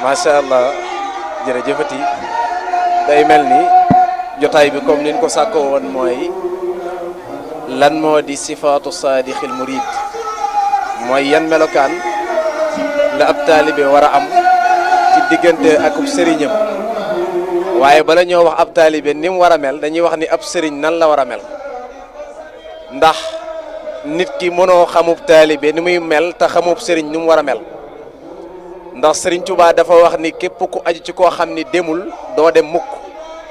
macha allah jërëjëfati day mel ni jotaay bi comme niñ ko sàkkoo woon mooy lan moo di sifaatu saadixil murid mooy yan melokaan la ab taalibe war a am ci diggante akub sëriñam waaye bala ñoo wax ab taalibe ni mu war a mel dañuy wax ni ab sëriñ nan la war a mel ndax nit ki mënoo xamub taalibe ni muy mel te xamub sëriñ ni mu war a mel ndax sëriñ Tuubaa dafa wax ni képp ku aju ci koo xam ni demul doo dem mukk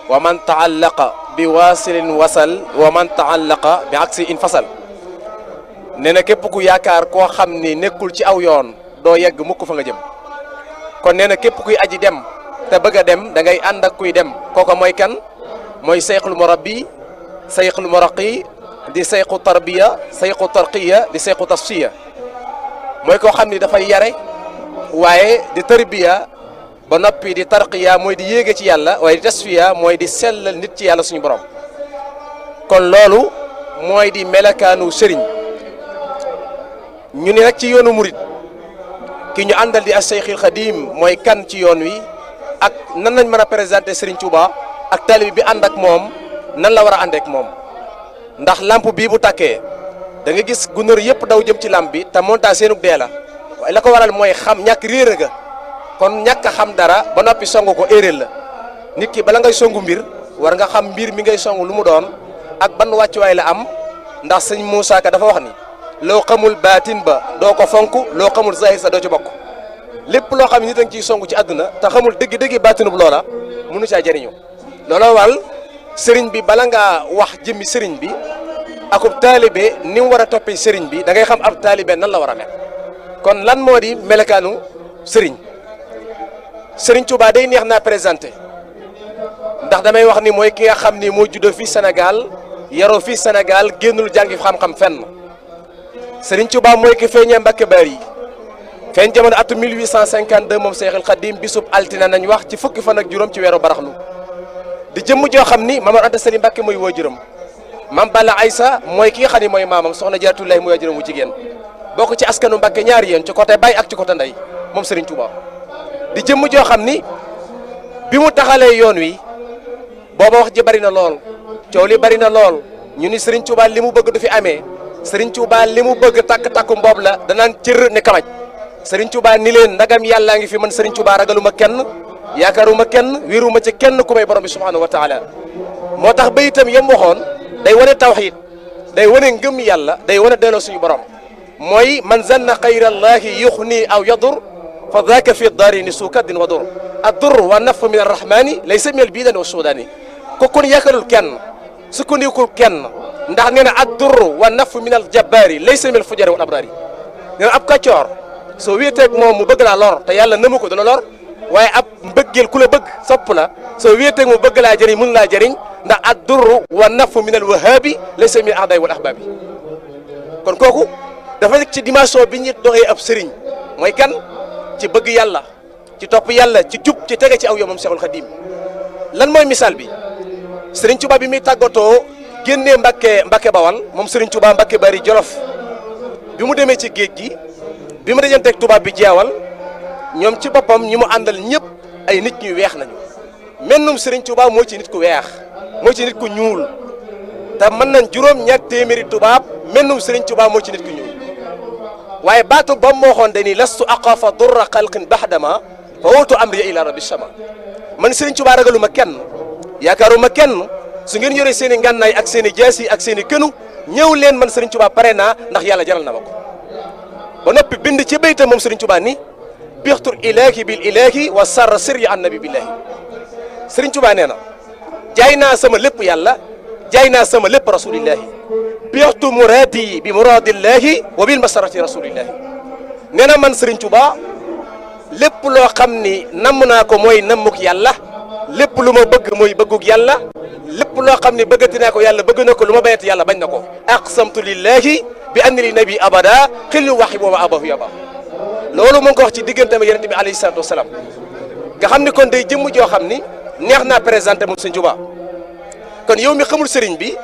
wa man taallaqa bi waasilin wasal wa man taallaqa bi aksi in fasal nee na képp ku yaakaar koo xam ni nekkul ci aw yoon doo yegg mukk fa nga jëm kon nee na képp kuy aji dem te bëgg a dem da ngay ànd ak kuy dem kooka mooy kan mooy sayxul murabbi sayxul muraqi di sayxu tarbiya sayxu tarqiya di sayxu tasfiya mooy koo xam ni dafay yare waaye di tarbiya ba noppi di tarqiya mooy di yéege ci yàlla waaye di tasfiya mooy di sellal nit ci yàlla suñu borom kon loolu mooy di melakaanu sëriñ ñu ne nag ci yoonu murit ki ñu àndal di as-Seyxul Xadim mooy kan ci yoon wi ak nan lañ mën a présenter Serigne Touba ak taalibe bi ànd ak moom nan la war a àndeek moom ndax lamp bii bu tàkkee da nga gis gunóor yëpp daw jëm ci lamp bi te monta seenug dee la waaye la ko waral mooy xam ñàkk réer ga kon ñàkk a xam dara ba noppi songu ko erreur la nit ki bala ngay songu mbir war nga xam mbir mi ngay songu lu mu doon ak ban wàccuwaay la am ndax sëñ Moussa Ka dafa wax ni loo xamul baatin ba doo ko fonk loo xamul zahir sa doo ci bokk lépp loo xam ne nit a ngi ciy songu ci àdduna te xamul dëgg-dëgg baatinub loola mënu caa jëriñu looloo wal sëriñ bi bala ngaa wax jëmmi sëriñ bi akub taalibe ni mu war a toppee sëriñ bi da ngay xam ab taalibe nan la war a mel kon lan moo di melakaanu sëriñ sëriñ Touba day neex naa présenté ndax damay wax ni mooy ki nga xam ni moo juddoo fii Sénégal yaroo fii Sénégal génnul jàngi xam-xam fenn sëriñ Touba mooy ki feeñee Mbàkke Bari feeñ jamono atu 1852 moom Seexul Xadim bisub altina nañ wax ci fukki fan ak juróom ci weeru baraxlu di jëmm joo xam ni Maam Anta Sali Mbàkke mooy waajuram Maam Balla Aysa mooy ki nga xam ni mooy maamam soxna Jaaratullaahi mooy waajuram wu jigéen bokk ci askanu Mbàkke ñaari yéen ci côté bay ak ci côté ndey moom sëriñ Touba di jëmm joo xam ni bi mu taxalee yoon wi booba wax ji bari na lool coow li bari na lool ñu ni sëriñ Touba li mu bëgg du fi amee sëriñ Touba li mu bëgg takk-takku mboob la danaan cër ne kamaj sëriñ Touba ni leen ndagam yàllaa ngi fi man sëriñ Touba ragaluma kenn yaakaaruma kenn wéeruma ci kenn ku may borom bi subhanahu wa taala moo tax ba itam yem waxoon day wane tawxiid day wane ngëm yàlla day wane delloo suñu borom mooy man zanna xayrallahi yuxni aw yadur fa daaka fi daarini suukaddin wa dur addur wa naf min arrahmani laysa min albidan wa suudani ko kon yaakaarul kenn sukkandikul kenn ndax nee na addur wa naf min aljabbaari laysa min alfujari wal abraari nee na ab kàccoor soo wéeteeg moom mu bëgg laa lor te yàlla nëmu ko dana lor waaye ab mbëggeel ku la bëgg sopp la soo wéeteeg mu bëgg laa jëriñ mun laa jëriñ ndax addur wa naf min alwahaabi laysa min ahdaay wal ahbaabi kon kooku dafa nekk ci dimension bi ñu doxee ab sëriñ mooy kan ci bëgg yàlla ci topp yàlla ci jub ci tege ci aw yoomam Seexul Xadim lan mooy misaal bi Serigne Touba bi muy tàggatoo génnee Mbàkke Bawal moom Serigne Touba Mbàkke Bari Jolof bi mu demee ci géej gi bi mu dajanteeg tubaab bi jeewal ñoom ci boppam ñi mu àndal ñëpp ay nit ñuy weex nañu mennum Serigne Touba moo ci nit ku weex moo ci nit ku ñuul te mën nañ juróom-ñaar téeméeri tubaab mennum Serigne Touba moo ci nit ku ñuul waaye baatu ba mu waxoon dañuy lastu aqafa durra xalqin baxdama fa wootu amriya ila rabbi sama man Serigne Touba ragaluma kenn yaakaaruma kenn su ngeen yoree seen i ngànnaay ak seen i jaasi ak seen i kënu ñëw leen man Serigne Touba pare naa ndax yàlla jaral na ma ko ba noppi bind ci baytam moom Serigne Touba ni bixtur ilaahi bil ilaahi wa sarra sirri an nabi billahi Serigne Touba nee na jaay naa sama lépp yàlla jaay naa sama lépp rasulillahi bixtu muraadi bi muraadillahi wa bil masarati rasulillahi nee na man Serigne Touba lépp loo xam ni namm naa ko mooy nammuk yàlla lépp lu ma bëgg mooy bëgguk yàlla lépp loo xam ni bëggati naa ko yàlla bëgg na ko lu ma bayati yàlla bañ na ko aqsamtu lillahi bi anni li nabi abada xillu waxi booba abahu yaba loolu mu ngi ko wax ci diggante ma yonent bi alayhi salatu wasalaam nga xam ni kon day jëmm joo xam ni neex naa présenté moom Serigne Touba kon yow mi xamul Serigne bi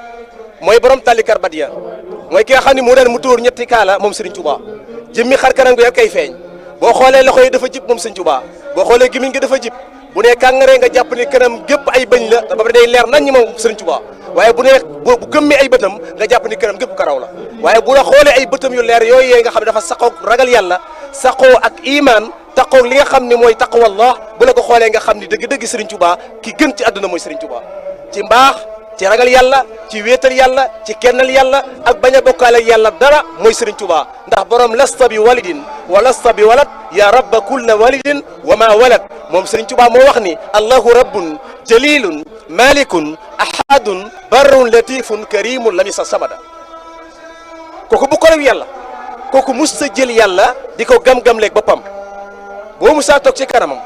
mooy borom tàlli karbadiya mooy ki nga xam ni mu daan mu tóor ñetti kaala moom Serigne Touba jëmmi xar kanam gi kay feeñ boo xoolee loxo yi dafa jib moom sëñ Tuubaa boo xoolee gémmiñ gi dafa jib bu nee kàngaree nga jàpp ni kanam gépp ay bëñ la te ba day leer nañ ñi moom sëñ Tuubaa waaye bu nee bu gëmmee ay bëtam nga jàpp ni kanam gépp karaw la waaye bu la xoolee ay bëtam yu leer yooyu nga xam ne dafa saxoo ragal yàlla saxoo ak iman taqoo li nga xam ne mooy taqwallah bu la ko xoolee nga xam ni dëgg-dëgg Serigne Touba ki gën ci àdduna mooy Serigne Touba ci mbaax ci ragal yàlla ci wéetal yàlla ci kennal yàlla ak bañ a bokkaale ak yàlla dara mooy Serigne Touba ndax borom lasta bi walidin wa lasta bi walad ya rabba kulla walidin wa ma walad moom Serigne Touba moo wax ni allahu rabbun jalilun malikun ahadun barrun latifun karimun lam yasa samada kooku bu ko rew yàlla kooku mus sa jël yàlla di ko gam-gam leeg boppam boo musaa toog ci kanamam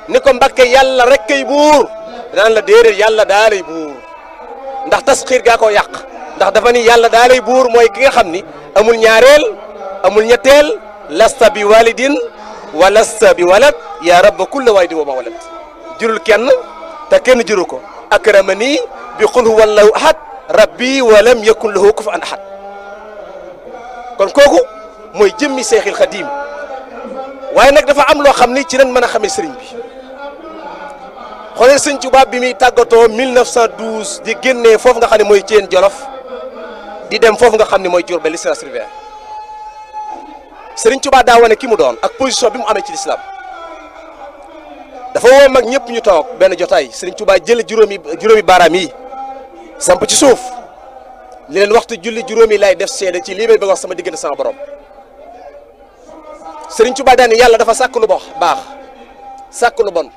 ni ko Mbàkke yàlla rek kay buur daan la déedéet yàlla daa lay buur ndax tasxiir gaa ko yàq ndax dafa ni yàlla daa lay buur mooy ki nga xam ni amul ñaareel amul ñetteel lasta bi walidin wa lasta bi walad ya rabba kulla walidin wa ma walad jurul kenn te kenn juru ko akramani bi qul huwa allahu ahad rabbi wa lam yakun lahu kufuwan ahad kon kooku mooy jëmmi Seexil Xadiim waaye nag dafa am loo xam ni ci lañ mën a xamee sëriñ bi xoolee sëñ Tuubaa bi muy tàggatoo 1912 di génnee foofu nga xam ne mooy Thiène Jolof di dem foofu nga xam ne mooy Diourbel li Sëriñ Sëriñ Tuubaa daa wane ki mu doon ak position bi mu amee ci lislaam dafa woo mag ñëpp ñu toog benn jotaay Sëriñ Tuubaa jël juróomi baaraam yi samp ci suuf li leen waxtu julli juróomi lay def seede ci lii may bëgg wax sama diggante sama borom Sëriñ Tuubaa daani yàlla dafa sàkk lu baax sàkk lu bon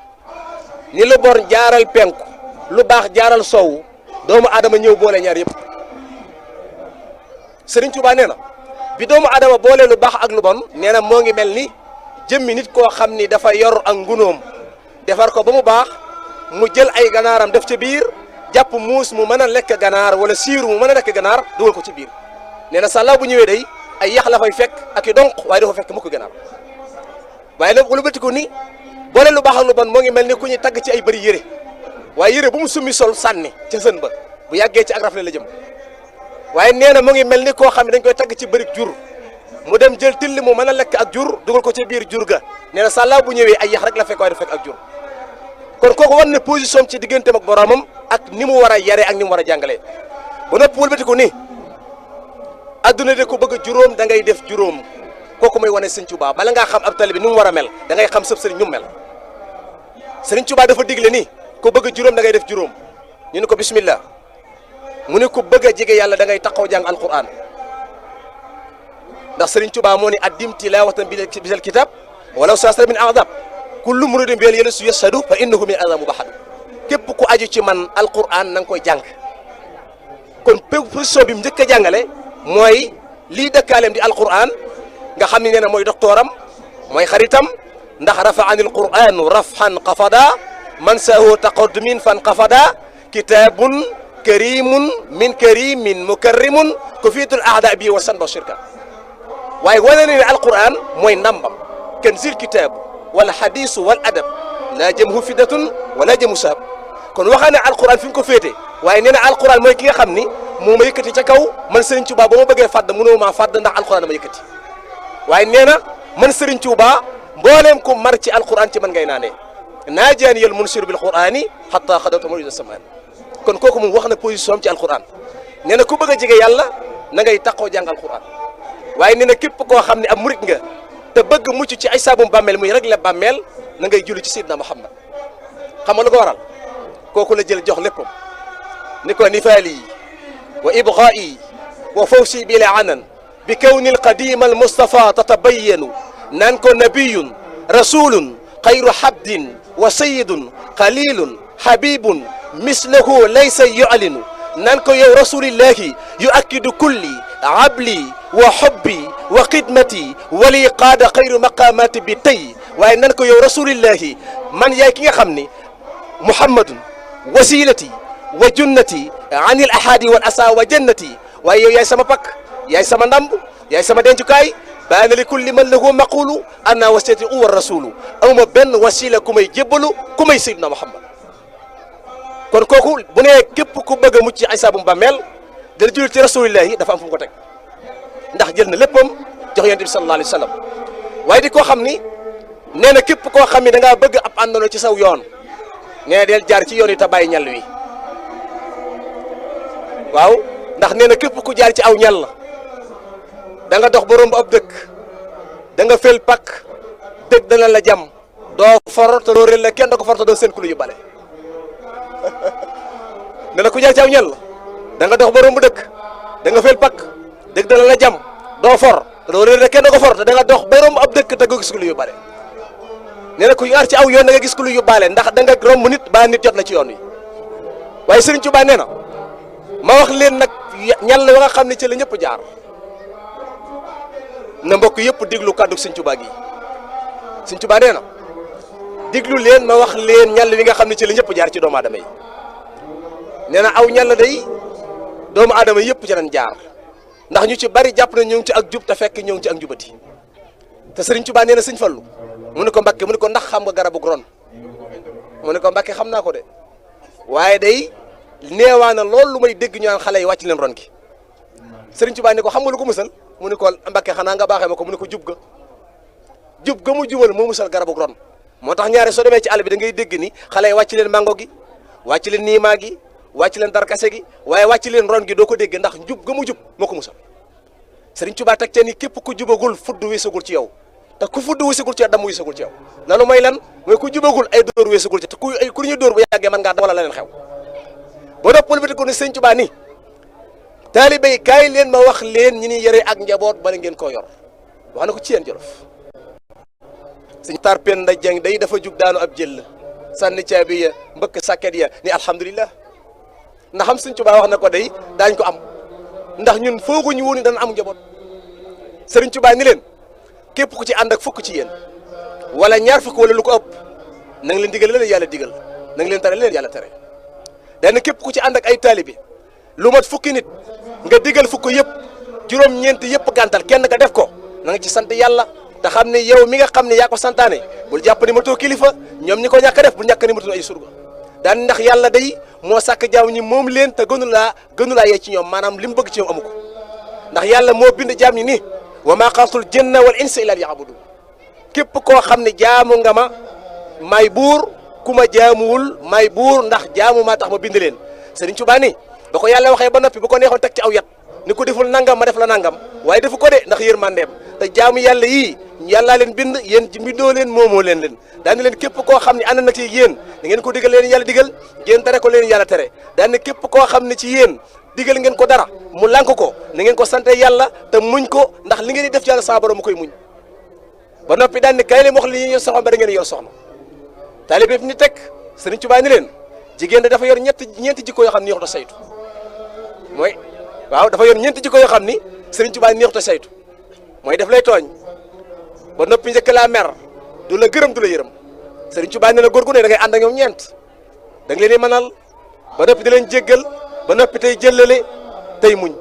ni lu bon jaaral penku lu baax jaaral sowu doomu aadama ñëw boole ñaar yëpp Sëriñ Tuubaa nee na bi doomu aadama boole lu baax ak lu bon nee na moo ngi mel ni jëmmi nit koo xam ni dafa yor ak ngunóom defar ko ba mu baax mu jël ay ganaaram def ci biir jàpp muus mu mën a lekk ganaar wala siiru mu mën a lekk ganaar dugal ko ci biir nee na sàllaaw bu ñëwee day ay yax la fay fekk ak i donq waaye dafa fekk mu ko ganaar waaye nag lu bëti ko ni boole lu baax ak lu bon moo ngi mel ni ku ñuy tagg ci ay bëri yére waaye yére bu mu summi sol sànni ca sën ba bu yàggee ci ak rafle la jëm waaye nee na mu ngi mel ni koo xam ne dañ koy tagg ci bëri jur mu dem jël till mu mën a lekk ak jur dugal ko ci biir jur ga nee na sàllaaw bu ñëwee ay yax rek la fekk waaye dafa fekk ak jur kon kooku wan ne position ci digganteem ak boromam ak ni mu war a yaree ak ni mu war a jàngalee ba noppi wëlbati ko ni adduna de ko bëgg juróom da ngay def juróom kooku mooy wane Sëriñ Tuubaa bala ngaa xam ab talibi ni mu war a mel da ngay xam sëb sëriñ ñu mel Sëriñ Tuubaa dafa digle ni ku bëgg juróom da ngay def juróom ñu ne ko bismillah mu ne ku bëgg a jege yàlla da ngay taxaw jàng alquran ndax Sëriñ Tuubaa moo ni addim tilawatan bisal kitab walaw sasra min adab kullu muridin bil yelisu yashadu fa innahu min azamu bahad képp ku aju ci man alquran na nga koy jàng kon position bi mu njëkk a jàngale mooy lii dëkkaaleem di alquran nga xam ne nee na mooy doctoram mooy xaritam ndax rafaani alquran rafhan qafada man sahu taqaddumin fan qafada kitabun karimun min karimin mukarrimun kufitul aada bi wa sanba shirka waaye wane ne alquran mooy ndambam kanzil kitab wala hadisu wal adab laa jëmhu fidatun wala jëmu sahab kon waxaa ne alquran fi mu ko féete waaye nee na alquran mooy ki nga xam ni moo ma yëkkati ca kaw man Serigne Touba ba ma bëggee fàdd mënoo maa fàdd ndax alquran dama yëkkati waaye nee na man Serigne Touba mbooleem ko mar ci alquran ci man ngay naanee naajaani yal munsiru bil qurani hatta xadawta mawida samaan kon kooku moom wax na position am ci alquran nee na ku bëgg a jege yàlla na ngay taxoo jàng alquran waaye nee na képp koo xam ne ab murit nga te bëgg mucc ci ay saabum bàmmeel muy rek la bàmmeel na ngay julli ci Seydina Muhammad xam nga lu ko waral kooku la jël jox léppam ni ko nifaali wa ibqaa'i wa fawsi bila anan bi kawni alqadima almustafa tatabayanu naan ko nabiyun rasulun xayru habdin wa sayidun qalilun habibun mislahu laysa yu'linu naan ko yow rasulillahi yuakkidu kulli abli wa hubbi wa xidmati wali qaada xayru maqamati bi tey waaye nan ko yow rasulillahi man yaay ki nga xam ni muhammadun wasilati wa junnati an il ahadi wal asa wa jannati waaye yow yaay sama pakk yaay sama ndamb yaay sama dencukaay baana li kulli man lahu maqulu anna wasilati uwa rasulu awma benn wasila ku may jébbalu ku may sayyidina muhammad kon kooku bu nee képp ku bëgg a mucc ci ay saabum bàmmeel dana jullit ci rasulillahi dafa am fu mu ko teg ndax jël na léppam jox yonent bi sallallahu alayhi wa sallam waaye di koo xam ni nee na képp koo xam ni da ngaa bëgg ab àndandoo ci saw yoon nee na del jaar ci yoon yi te bàyyi ñal wi waaw ndax nee na képp ku jaar ci aw ñal da nga dox ba romb ab dëkk da nga fel pak dëkk dana la jam doo for te doo réel la kenn da ko for te doo seen ku lu yu bale nee na ku jaar ci aw ñal da nga dox ba romb dëkk da nga fel pak dëkk dana la jam doo for te doo réel la kenn da ko for te da nga dox ba romb ab dëkk te nga gis ku lu yu bale nee na ku jaar ci aw yoon da nga gis ku lu yu bale ndax da nga romb nit ba nit jot la ci yoon wi waaye Serigne Touba nee na ma wax leen nag ñal la nga xam ne ci la ñëpp jaar na mbokk yëpp diglu kàddu Serigne Touba gi Serigne Touba nee na diglu leen ma wax leen ñal wi nga xam ne ci la ñëpp jaar ci doomu aadama yi nee na aw ñal day doomu aadama yëpp ci nañ jaar ndax ñu ci bari jàpp na ñu ngi ci ak jub te fekk ñu ngi ci ak njubati te Serigne Touba nee na Serigne Fallou mu ne ko Mbàkke mu ne ko ndax xam nga garabu ron mu ne ko Mbàkke xam naa ko de waaye day neewaa na loolu lu may dégg ñu naan xale yi wàcc leen ron gi Serigne Touba ne ko xam nga lu ko musal mu ne ko Mbàkke xanaa nga baaxee ma ko mu ne ko jub ga mu jubal moo musal garabu ron moo tax ñaare soo demee ci àll bi da ngay dégg ni xale yi wàcc leen mango gi wàcc leen niimaa gi wàcc leen darkase gi waaye wàcc leen ron gi doo ko dégg ndax jub ga mu jub moo ko musal Serigne Touba teg cee ni képp ku jubagul fudd wisagul ci yow te ku fudd wisagul ci yow dam wisagul ci yow loolu mooy lan mooy ku jubagul ay dóor wisagul ci te ku ñu dóor bu yàggee mën ngaa dam wala la leen xew boo doppal bi ko ne Serigne Touba ni taalibe yi kaay leen ma wax leen ñi ni yore ak njaboot bala ngeen koo yor wax na ko ci yéen Jolof Serigne Tar Penda Dieng day dafa jug daanu ab jël sànni caabi ya mbëkk sàkket ya ni alhamdulilah ndax xam Serigne Touba wax na ko day daañ ko am ndax ñun fooguñu woon ni dana am njaboot Serigne Touba ni leen képp ku ci ànd ak fukk ci yéen wala ñaar fukk wala lu ko ëpp na nga leen digal leen yàlla digal na nga leen tere leen yàlla tere dana képp ku ci ànd ak ay taalibe lu mat fukki nit nga digal fukk yëpp juróom-ñeent yëpp gàntal kenn nga def ko na nga ci sant yàlla te xam ne yow mi nga xam ne yaa ko santaane bul jàpp ni matoo kilifa ñoom ñi ko ñàkk def bul ñàkk ni matoo ay surga daan ndax yàlla day moo sàkk jaam ñi moom leen te gënu laa yee ci ñoom maanaam li mu bëgg ci ñoom amu ko ndax yàlla moo bind jaam ñi ni wa maa xalaqtul jinna wal insa illa liya'budun képp koo xam ne jaamu nga ma may buur ku ma jaamuwul may buur ndax jaamu maa tax ma bind leen Serigne Touba ni ba ko yàlla waxee ba noppi bu ko neexoon teg ci aw yat ni ko deful nangam ma def la nangam waaye defu ko de ndax yërmandeem te jaamu yàlla yii yàllaa leen bind yéen bindoo leen moomoo leen daani leen képp koo xam ne ànd na ci yéen da ngeen ko digal leen yàlla digal ngeen tere ko leen yàlla tere daani képp koo xam ne ci yéen digal ngeen ko dara mu lànk ko na ngeen ko sante yàlla te muñ ko ndax li ngeen di def ci yàlla sa borom mu koy muñ ba noppi daan ne kay leen wax li ñuy yor soxna ba da ngeen yor soxna taalibe bi ni teg Serigne Touba ni leen jigéen dafa yor ñeenti jikko yoo xam ni neexut a saytu mooy waaw dafa yor ñeenti jikko yoo xam ni Serigne Touba neexut a saytu mooy def lay tooñ ba noppi njëkk laa mer du la gërëm du la yërëm Serigne Touba ne la góor gu ne da ngay ànd ak ñoom ñeent da nga leen di mënal ba noppi di leen jéggal ba noppi tey jëllale tey muñ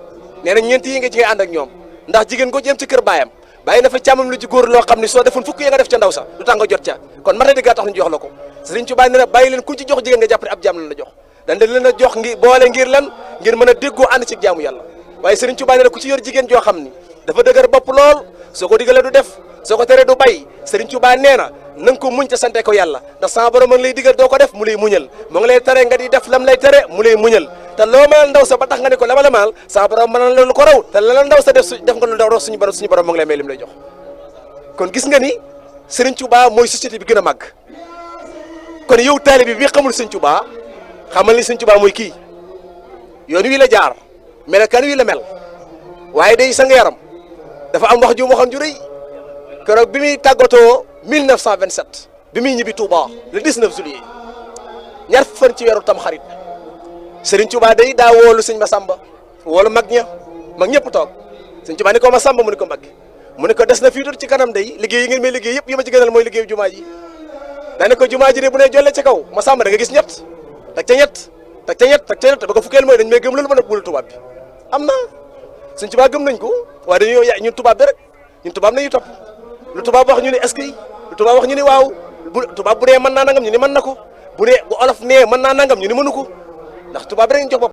nee na ñeent yi nga ci ngay ànd ak ñoom ndax jigéen ko jëm ci kër baayam bàyyi na fa càmmam lu ci góor loo xam ne soo defoon fukk ya nga def ca ndaw sa du tax nga jot ca kon mata di gaa tax ñu jox la ko Serigne Touba ne na bàyyi leen ku ci jox jigéen nga jàpp ne ab jaam la jox dañ leen a jox ngir boole ngir lan ngir mën a déggoo ànd ci jaamu yàlla waaye Serigne Touba ne na ku ci yor jigéen joo xam ni dafa dëgër bopp lool soo ko digalee du def soo ko teree du bay Serigne Touba nee na nga ko muñ te sante ko yàlla ndax sama borom ma ngi lay digal doo ko def mu lay muñal mu ngi lay tere nga di def lam lay tere mu lay muñal te loo mënal ndaw sa ba tax nga ne ko la ma la mënal sama borom mënal la lu ko raw te la ndaw sa def nga lu raw suñu borom mu ngi lay may lim lay jox kon gis nga ni Serigne Touba mooy société bi gën a màgg kon yow taalibe bi xamul Serigne Touba xamal ni Serigne Touba mooy kii yoon wi la jaar melokaan wi la mel waaye day sang yaram dafa am wax ju mu waxoon ju rëy keroog bi muy tàggatoo 1927 bi muy ñibbi Touba le 19 juillet ñaar fan ci weeru tam xarit Serigne Touba day daa woolu sëñ Massamba woolu mag ñëpp toog Serigne Touba ni ko Massamba mu ni ko Mbacké mu ne ko des na fii tuuti ci kanam day liggéey yi ngeen may liggéey yëpp yi ma ci gënal mooy liggéeyu jumaa ji daane ko jumaa ji de bu ne jolle ci kaw Massamba da nga gis ñett teg ca ñett ba ko fukkeel mooy dañ may gëm loolu ba nag bulu tubaab bi am na Serigne Touba gëm nañ ko waaye dañoo yaay ñun tubaab bi rek ñun tubaab nañu topp lu tubaab wax ñu ne est-ce que lu tubaab wax ñu ne waaw bu tubaab bu dee mën naa nangam ñu ni mën na ko bu dee bu olof nee mën naa nangam ñu ni mënu ko ndax tubaab bi rek ñu jox bopp